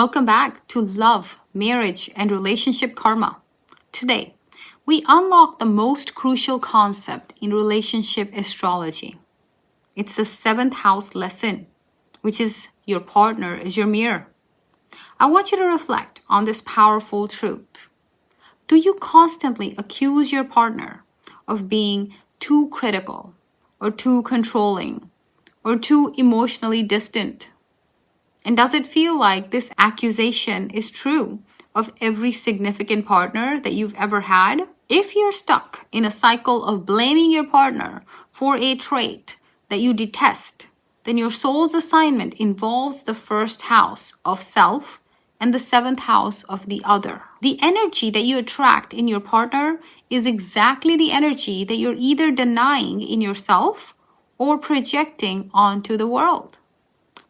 Welcome back to Love, Marriage, and Relationship Karma. Today, we unlock the most crucial concept in relationship astrology. It's the 7th house lesson, which is your partner is your mirror. I want you to reflect on this powerful truth. Do you constantly accuse your partner of being too critical, or too controlling, or too emotionally distant? And does it feel like this accusation is true of every significant partner that you've ever had? If you're stuck in a cycle of blaming your partner for a trait that you detest, then your soul's assignment involves the 1st house of self and the 7th house of the other. The energy that you attract in your partner is exactly the energy that you're either denying in yourself or projecting onto the world.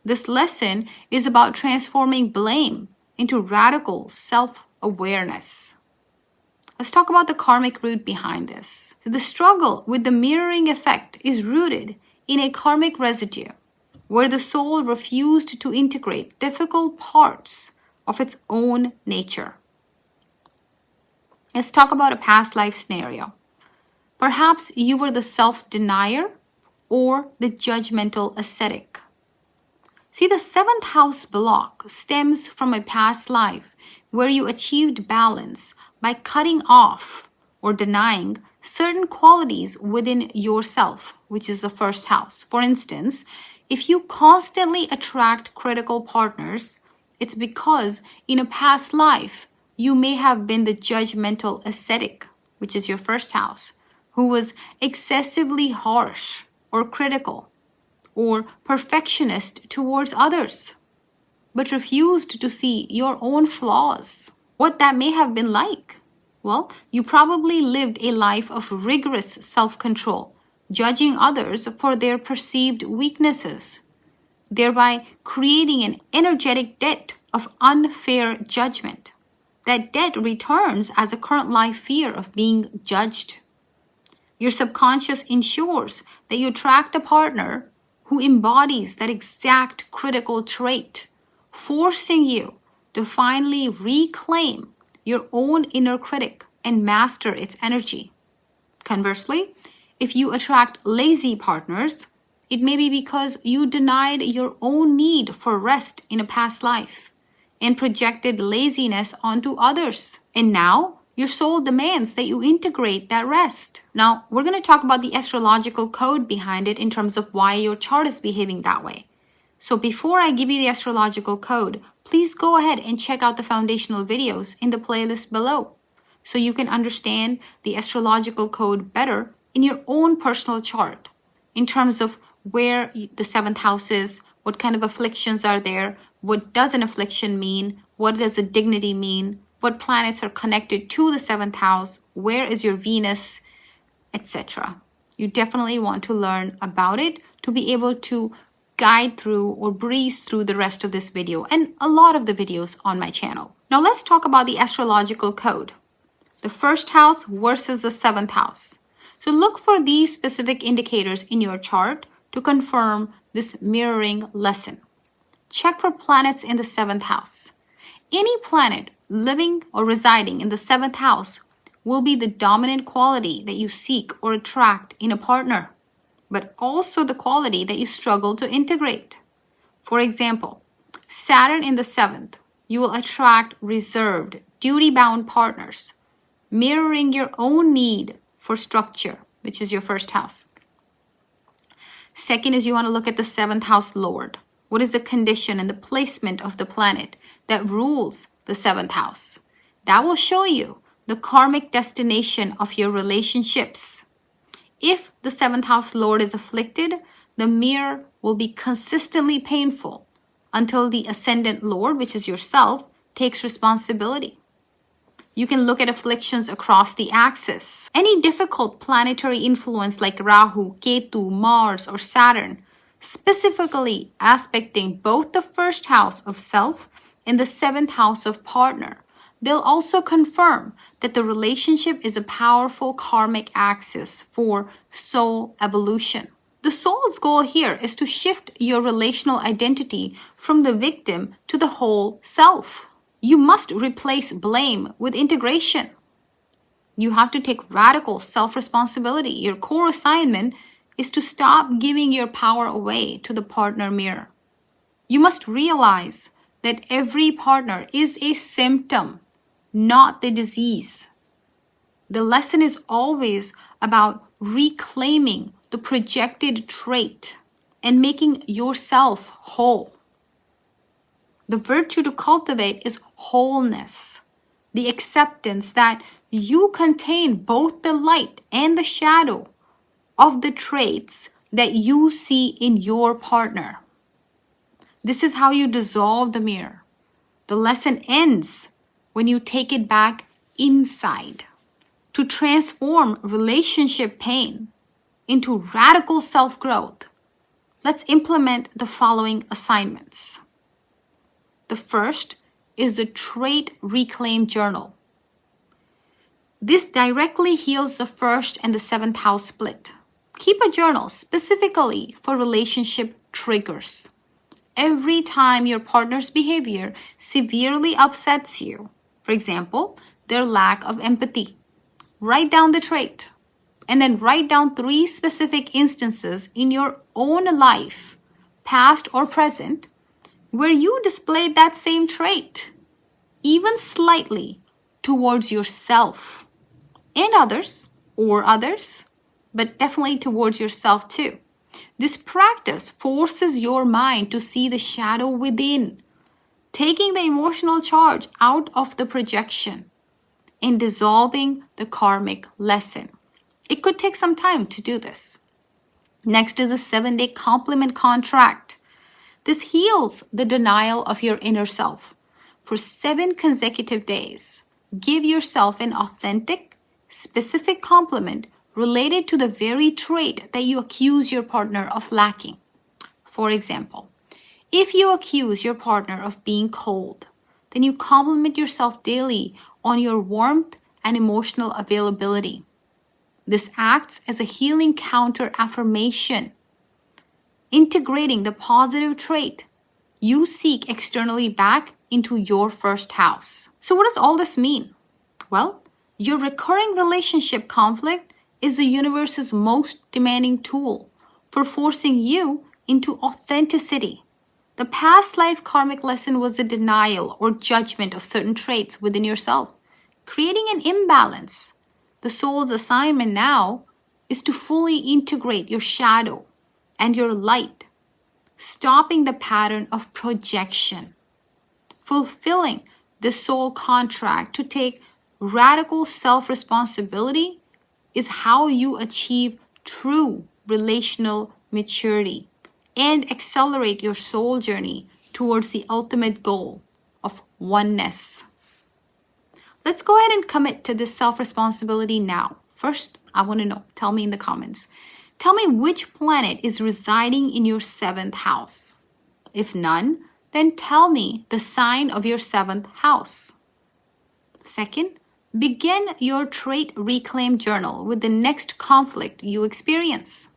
This lesson is about transforming blame into radical self-awareness. Let's talk about the karmic root behind this. The struggle with the mirroring effect is rooted in a karmic residue where the soul refused to integrate difficult parts of its own nature. Let's talk about a past life scenario. Perhaps you were the self-denier or the judgmental ascetic. See, the 7th house block stems from a past life where you achieved balance by cutting off or denying certain qualities within yourself, which is the 1st house. For instance, if you constantly attract critical partners, it's because in a past life, you may have been the judgmental ascetic, which is your 1st house, who was excessively harsh or critical or perfectionist towards others, but refused to see your own flaws. What that may have been like? Well, you probably lived a life of rigorous self-control, judging others for their perceived weaknesses, thereby creating an energetic debt of unfair judgment. That debt returns as a current life fear of being judged. Your subconscious ensures that you attract a partner who embodies that exact critical trait, forcing you to finally reclaim your own inner critic and master its energy. Conversely, if you attract lazy partners, it may be because you denied your own need for rest in a past life and projected laziness onto others. And now, your soul demands that you integrate that rest. Now, we're going to talk about the astrological code behind it in terms of why your chart is behaving that way. So before I give you the astrological code, please go ahead and check out the foundational videos in the playlist below so you can understand the astrological code better in your own personal chart in terms of where the 7th house is, what kind of afflictions are there, what does an affliction mean, what does a dignity mean, what planets are connected to the 7th house, where is your Venus, etc. You definitely want to learn about it to be able to guide through or breeze through the rest of this video and a lot of the videos on my channel. Now let's talk about the astrological code. The 1st house versus the 7th house. So look for these specific indicators in your chart to confirm this mirroring lesson. Check for planets in the 7th house. Any planet living or residing in the 7th house will be the dominant quality that you seek or attract in a partner, but also the quality that you struggle to integrate. For example, Saturn in the 7th, you will attract reserved, duty-bound partners, mirroring your own need for structure, which is your 1st house. Second is you want to look at the 7th house lord. What is the condition and the placement of the planet that rules the 7th house? That will show you the karmic destination of your relationships. If the 7th house lord is afflicted, the mirror will be consistently painful until the ascendant lord, which is yourself, takes responsibility. You can look at afflictions across the axis. Any difficult planetary influence like Rahu, Ketu, Mars, or Saturn, specifically aspecting both the 1st house of self and the 7th house of partner, they'll also confirm that the relationship is a powerful karmic axis for soul evolution. The soul's goal here is to shift your relational identity from the victim to the whole self. You must replace blame with integration. You have to take radical self-responsibility. Your core assignment is to stop giving your power away to the partner mirror. You must realize that every partner is a symptom, not the disease. The lesson is always about reclaiming the projected trait and making yourself whole. The virtue to cultivate is wholeness, the acceptance that you contain both the light and the shadow of the traits that you see in your partner. This is how you dissolve the mirror. The lesson ends when you take it back inside. To transform relationship pain into radical self-growth, let's implement the following assignments. The first is the Trait Reclaim Journal. This directly heals the first and the seventh house split. Keep a journal specifically for relationship triggers. Every time your partner's behavior severely upsets you, for example, their lack of empathy, write down the trait and then write down 3 specific instances in your own life, past or present, where you displayed that same trait, even slightly, towards yourself and others, but definitely towards yourself too. This practice forces your mind to see the shadow within, taking the emotional charge out of the projection and dissolving the karmic lesson. It could take some time to do this. Next is a 7-day compliment contract. This heals the denial of your inner self. For 7 consecutive days, give yourself an authentic, specific compliment related to the very trait that you accuse your partner of lacking. For example, if you accuse your partner of being cold, then you compliment yourself daily on your warmth and emotional availability. This acts as a healing counter affirmation, integrating the positive trait you seek externally back into your first house. So what does all this mean? Well, your recurring relationship conflict is the universe's most demanding tool for forcing you into authenticity. The past life karmic lesson was the denial or judgment of certain traits within yourself, creating an imbalance. The soul's assignment now is to fully integrate your shadow and your light, stopping the pattern of projection. Fulfilling the soul contract to take radical self-responsibility is how you achieve true relational maturity and accelerate your soul journey towards the ultimate goal of oneness. Let's go ahead and commit to this self-responsibility now. First, I want to know, tell me in the comments. Tell me which planet is residing in your 7th house. If none, then tell me the sign of your 7th house. Second, begin your Trait Reclaim Journal with the next conflict you experience.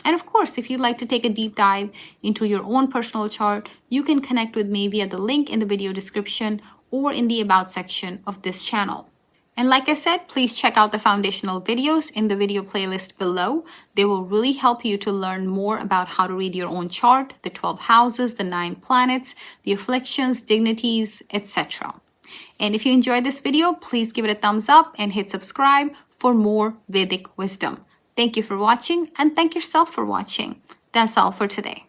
And of course, if you'd like to take a deep dive into your own personal chart, you can connect with me via the link in the video description or in the About section of this channel. And like I said, please check out the foundational videos in the video playlist below. They will really help you to learn more about how to read your own chart, the 12 houses, the 9 planets, the afflictions, dignities, etc. And if you enjoyed this video, please give it a thumbs up and hit subscribe for more Vedic wisdom. Thank you for watching and thank yourself for watching. That's all for today.